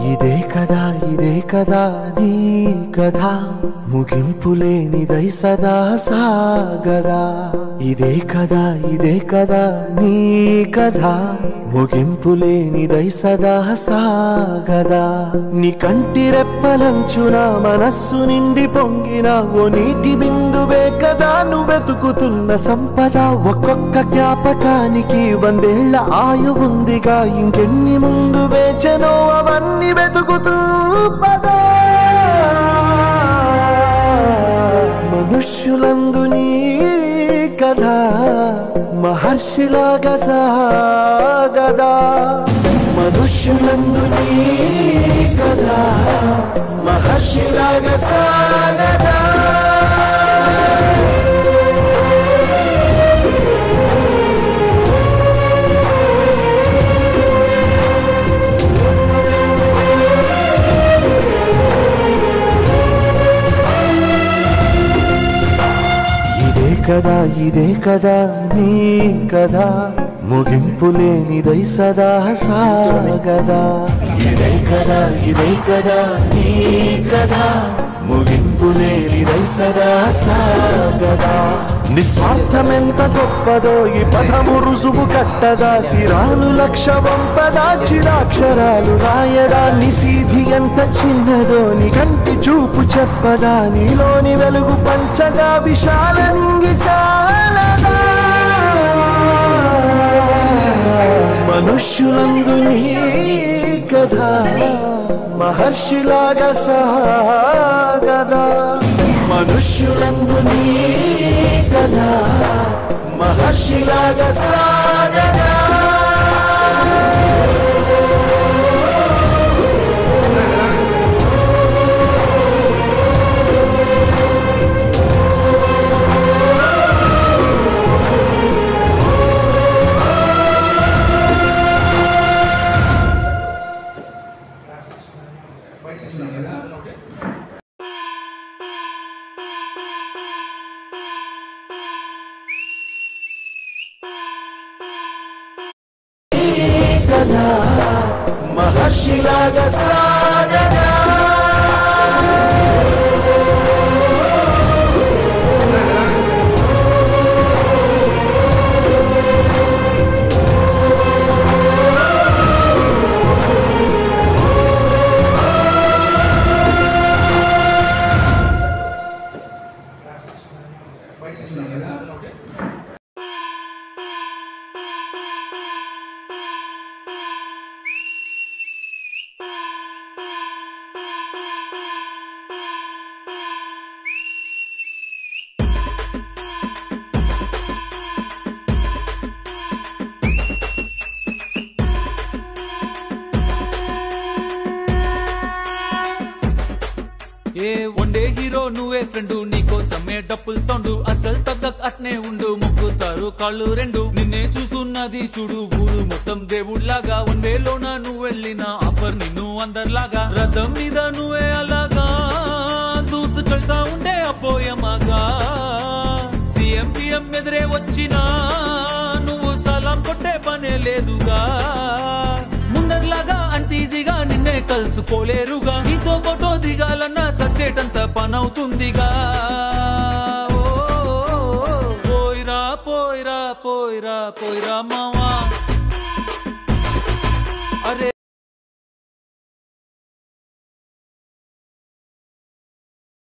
ఇదే కదా నీ కథ ముగింపులేనిదై సదా సాగదా ఇదే కదా నీ కథ ముగింపులేనిదై సదా సాగదా నీ కంటి రెప్పలంచున మనస్సు నిండి పొంగిన ఓ నీటి బిందువే కదా నువ్వు వెతుకుతున్న సంపద ఒక్కొక్క జ్ఞాపకానికి 100 ఏళ్ల ఆయువుందిగా ఇంకెన్ని ముందు వేచనో అవన్నీ వెతుకుతూ పదా మనుష్యులందు నీ కథ మహర్షిలాగా సాగదా మనుష్యులందు నీ కథ మహర్షిలాగా సాగదా ఇదే కదా నీ కదా ముగింపులేనిదై సదా సాగదా ఇదే కదా నీ కదా ముగింపులేనిదై సదా సాగదా నిస్వార్థమెంత గొప్పదో ఈ పదము రుసుము కట్టదా సిరాలు లక్ష వంపదా చిరాక్షరాలు రాయదా నిసీధి ఎంత చిన్నదో నీ కంటి చూపు చెప్పదా నీలోని వెలుగు పంచగా విశాల నింగి చాలదా మనుష్యులందు నీ కథ మహర్షిలాగా సాగదా మనుష్యులందు నీ కథ మహర్షిలాగా సాగదా మహర్షిలాగా సాగదా వన్డే హీరో నువ్వే ఫ్రెండు నీకోసమే డప్పుల్ సౌండ్ అసలు తగ్గక్ అట్నే ఉండు మొక్కుతారు కాళ్ళు రెండు నిన్నే చూస్తున్నది చూడు ఊరు మొత్తం దేవుళ్లాగా వన్వేలోన నువ్వు వెళ్ళిన ఆఫర్ నిన్ను అందరిలాగా రథం మీద నువ్వే అలాగా దూసుకెళ్తా ఉండే అపోయమాగా సీఎం పిఎం ఎదురే వచ్చినా నువ్వు సలాం కొట్టే పనే లేదుగా ముందర్లాగా అంత ఈజీగా నిన్నే కలుసుకోలేరుగా నీతో ఫోటో దిగాలన్నా సచ్చేటంత పనవుతుందిగా పోయిరా పోయిరా పోయిరా పోయిరా మావా